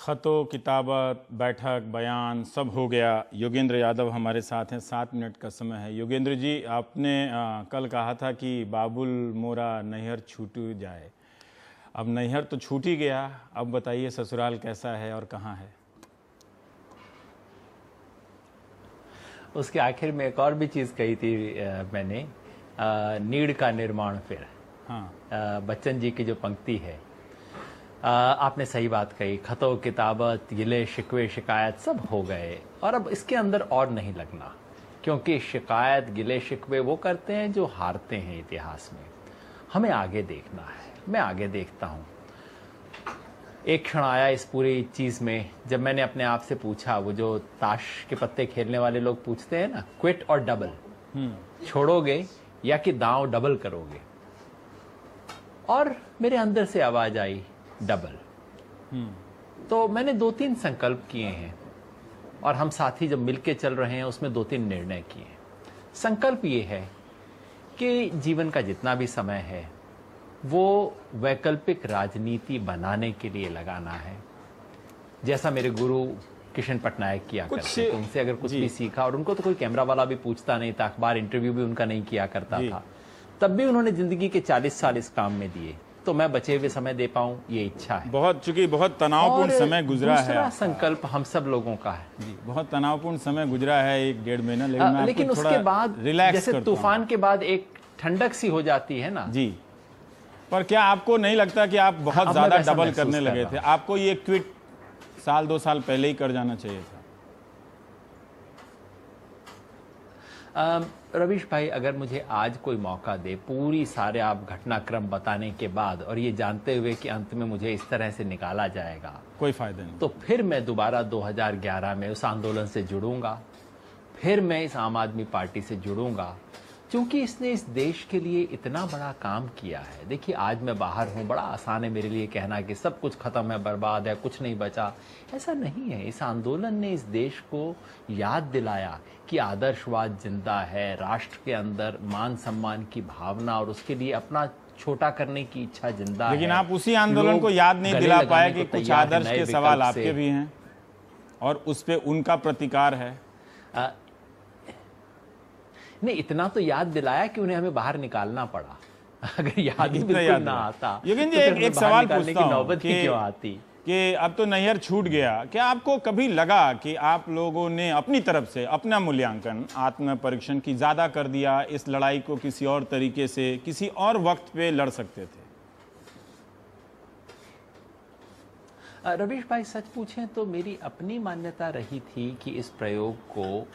ख़तो किताबत बैठक बयान सब हो गया। योगेंद्र यादव हमारे साथ हैं। 7 मिनट का समय है। योगेंद्र जी, आपने कल कहा था कि बाबुल मोरा नैहर छूट जाए। अब नैहर तो छूट ही गया, अब बताइए ससुराल कैसा है और कहाँ है? उसके आखिर में एक और भी चीज़ कही थी मैंने, नीड़ का निर्माण फिर। हाँ, बच्चन जी की जो पंक्ति है, आपने सही बात कही। खतो किताबत गिले शिकवे शिकायत सब हो गए और अब इसके अंदर और नहीं लगना, क्योंकि शिकायत गिले शिकवे वो करते हैं जो हारते हैं इतिहास में। हमें आगे देखना है, मैं आगे देखता हूँ। एक क्षण आया इस पूरी चीज़ में जब मैंने अपने आप से पूछा, वो जो ताश के पत्ते खेलने वाले लोग पूछते हैं ना, क्विट और डबल, छोड़ोगे या कि दांव डबल करोगे? और मेरे अंदर से आवाज आई डबल। तो मैंने 2-3 संकल्प किए हैं और हम साथी जब मिलके चल रहे हैं उसमें 2-3 निर्णय किए हैं। संकल्प ये है कि जीवन का जितना भी समय है वो वैकल्पिक राजनीति बनाने के लिए लगाना है। जैसा मेरे गुरु किशन पटनायक किया करते थे, उनसे अगर कुछ भी सीखा, और उनको तो कोई कैमरा वाला भी पूछता नहीं था, अखबार इंटरव्यू भी उनका नहीं किया करता था, तब भी उन्होंने जिंदगी के 40 साल इस काम में दिए। तो मैं बचे हुए समय दे पाऊं, ये इच्छा है। चूंकि बहुत तनावपूर्ण समय गुजरा है। दूसरा संकल्प हम सब लोगों का है जी, बहुत तनावपूर्ण समय गुजरा है 1-1.5 महीना, लेकिन उसके बाद जैसे तूफान के बाद एक ठंडक सी हो जाती है ना जी। पर क्या आपको नहीं लगता कि आप बहुत ज्यादा डबल करने लगे थे? आपको ये क्विट 1-2 साल पहले ही कर जाना चाहिए था। रवीश भाई, अगर मुझे आज कोई मौका दे पूरी सारे आप घटनाक्रम बताने के बाद और ये जानते हुए कि अंत में मुझे इस तरह से निकाला जाएगा, कोई फायदा नहीं, तो फिर मैं दोबारा 2011 में उस आंदोलन से जुड़ूंगा, फिर मैं इस आम आदमी पार्टी से जुड़ूंगा, क्योंकि इसने इस देश के लिए इतना बड़ा काम किया है। देखिए, आज मैं बाहर हूँ, बड़ा आसान है मेरे लिए कहना कि सब कुछ खत्म है, बर्बाद है, कुछ नहीं बचा। ऐसा नहीं है। इस आंदोलन ने इस देश को याद दिलाया कि आदर्शवाद जिंदा है, राष्ट्र के अंदर मान सम्मान की भावना और उसके लिए अपना छोटा करने की इच्छा जिंदा है। लेकिन आप उसी आंदोलन को याद नहीं दिला पाए कि कुछ आदर्श के सवाल आपके भी हैं और उस पे उनका प्रतिकार है। नहीं, इतना तो याद दिलाया कि उन्हें हमें बाहर निकालना पड़ा। अगर याद ही बिल्कुल ना आता, लेकिन जी एक सवाल पूछता हूं नौबत ही क्यों आती कि अब तो नैहर छूट गया। क्या आपको कभी लगा कि आप लोगों ने अपनी तरफ से अपना मूल्यांकन, आत्म परीक्षण की ज्यादा कर दिया, इस लड़ाई को किसी और तरीके से किसी और वक्त पे लड़ सकते थे? रवीश भाई, सच पूछें तो मेरी अपनी मान्यता रही थी कि इस प्रयोग को,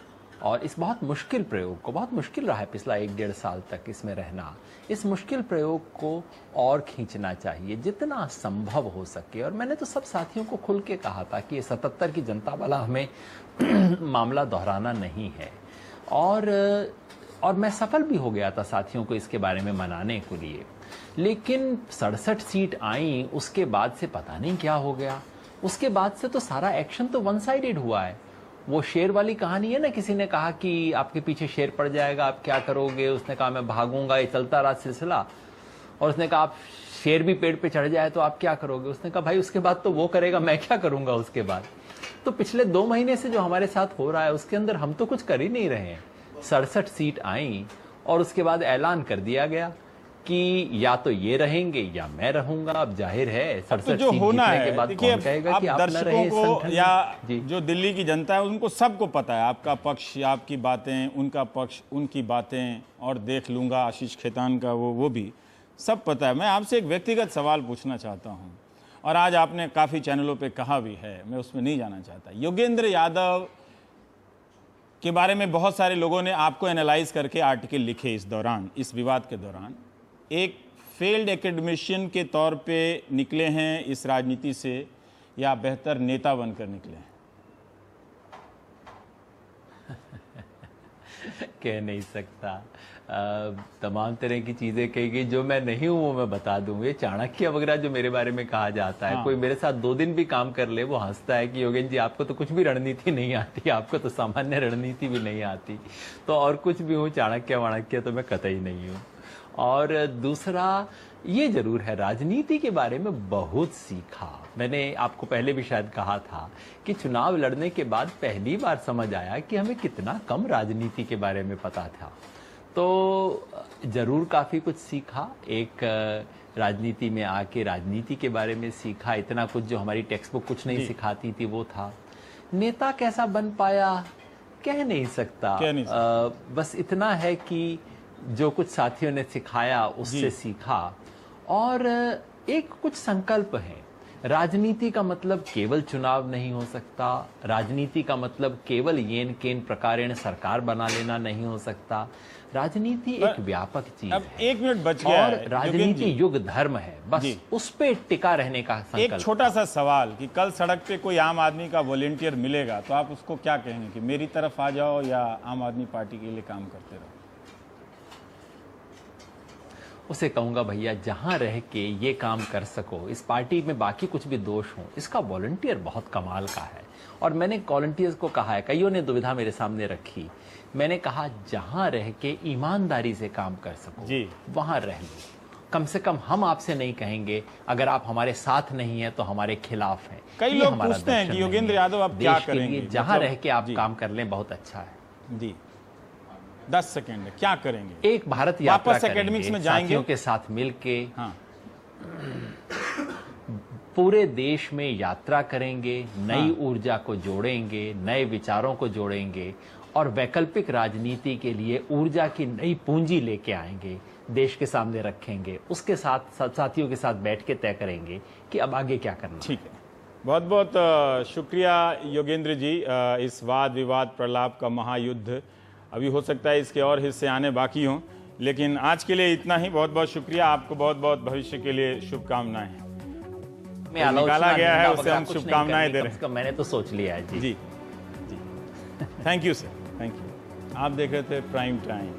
और इस बहुत मुश्किल प्रयोग को, बहुत मुश्किल रहा है पिछला 1-1.5 साल तक इसमें रहना, इस मुश्किल प्रयोग को और खींचना चाहिए जितना संभव हो सके। और मैंने तो सब साथियों को खुल के कहा था कि ये 77 की जनता वाला हमें मामला दोहराना नहीं है। और मैं सफल भी हो गया था साथियों को इसके बारे में मनाने के लिए। लेकिन 67 सीट आई, उसके बाद से पता नहीं क्या हो गया। उसके बाद से तो सारा एक्शन तो वन साइडेड हुआ है। वो शेर वाली कहानी है ना, किसी ने कहा कि आपके पीछे शेर पड़ जाएगा, आप क्या करोगे? उसने कहा मैं भागूंगा। ये चलता रहा सिलसिला। और उसने कहा आप शेर भी पेड़ पे चढ़ जाए तो आप क्या करोगे? उसने कहा भाई उसके बाद तो वो करेगा, मैं क्या करूंगा उसके बाद? तो पिछले 2 महीने से जो हमारे साथ हो रहा है उसके अंदर हम तो कुछ कर ही नहीं रहे हैं। 67 सीट आई और उसके बाद ऐलान कर दिया गया कि या तो ये रहेंगे या मैं रहूंगा। अब जाहिर है 67 जो सीट होना जीतने है, के बाद कौन कहेगा कि आप न रहे इस संगठन में? या जो दिल्ली की जनता है उनको सबको पता है आपका पक्ष, आपकी बातें, उनका पक्ष, उनकी बातें, और देख लूंगा आशीष खेतान का वो भी सब पता है। मैं आपसे एक व्यक्तिगत सवाल पूछना चाहता हूं, और आज आपने काफ़ी चैनलों पे कहा भी है, मैं उसमें नहीं जाना चाहता। योगेंद्र यादव के बारे में बहुत सारे लोगों ने आपको एनालाइज करके आर्टिकल लिखे इस दौरान, इस विवाद के दौरान। एक फेल्ड एकेडमिशियन के तौर पे निकले हैं इस राजनीति से, या बेहतर नेता बनकर निकले हैं? कह नहीं सकता। तमाम तरह की चीजें कही गई, जो मैं नहीं हूं वो मैं बता दूं। ये चाणक्य वगैरह जो मेरे बारे में कहा जाता है, कोई मेरे साथ 2 दिन भी काम कर ले वो हंसता है कि योगेंद्र जी आपको तो कुछ भी रणनीति नहीं आती, आपको तो सामान्य रणनीति भी नहीं आती। तो और कुछ भी हूँ, चाणक्य वाणक्य तो मैं कतई नहीं हूँ। और दूसरा ये जरूर है, राजनीति के बारे में बहुत सीखा। मैंने आपको पहले भी शायद कहा था कि चुनाव लड़ने के बाद पहली बार समझ आया कि हमें कितना कम राजनीति के बारे में पता था। तो जरूर काफी कुछ सीखा। एक राजनीति में आके राजनीति के बारे में सीखा। इतना कुछ जो हमारी टेक्स्ट बुक कुछ नहीं सिखाती थी वो था। नेता कैसा बन पाया कह नहीं सकता, बस इतना है कि जो कुछ साथियों ने सिखाया उससे सीखा। और एक कुछ संकल्प है, राजनीति का मतलब केवल चुनाव नहीं हो सकता, राजनीति का मतलब केवल येन केन प्रकारेण सरकार बना लेना नहीं हो सकता। राजनीति एक व्यापक चीज अब है। 1 मिनट बच गया और है, राजनीति युग धर्म है, बस उस पे टिका रहने का संकल्प। एक छोटा सा सवाल कि कल सड़क पे कोई आम आदमी का वॉलेंटियर मिलेगा तो आप उसको क्या कहेंगे कि मेरी तरफ आ जाओ या आम आदमी पार्टी के लिए काम करते रहो? उसे कहूंगा भैया जहां रह के ये काम कर सको, इस पार्टी में बाकी कुछ भी दोष हो, इसका वॉलंटियर बहुत कमाल का है। और मैंने वॉलंटियर्स को कहा है, कईयों ने दुविधा मेरे सामने रखी, मैंने कहा जहां रह के ईमानदारी से काम कर सको वहां रह लो। कम से कम हम आपसे नहीं कहेंगे अगर आप हमारे साथ नहीं है तो हमारे खिलाफ हैं। कई लोग पूछते हैं कि योगेंद्र यादव आप क्या करेंगे? जहां रह के आप काम कर लें बहुत अच्छा है। जी 10 सेकंड क्या करेंगे? एक भारत यात्रा वापस एकेडमिक्स में जाएंगे, साथियों के साथ मिलके हाँ। पूरे देश में यात्रा करेंगे, नई ऊर्जा को जोड़ेंगे, नए विचारों को जोड़ेंगे और वैकल्पिक राजनीति के लिए ऊर्जा की नई पूंजी लेके आएंगे, देश के सामने रखेंगे, उसके साथ साथियों के साथ बैठ के तय करेंगे कि अब आगे क्या करना। ठीक है, बहुत बहुत शुक्रिया योगेंद्र जी। इस वाद विवाद प्रलाप का महायुद्ध अभी हो सकता है इसके और हिस्से आने बाकी हों, लेकिन आज के लिए इतना ही। बहुत बहुत शुक्रिया, आपको बहुत बहुत भविष्य के लिए शुभकामनाएं। निकाला गया है उसे हम शुभकामनाएं दे रहे हैं। मैंने तो सोच लिया है। जी जी जी, thank you sir, thank you. आप देख रहे थे प्राइम टाइम।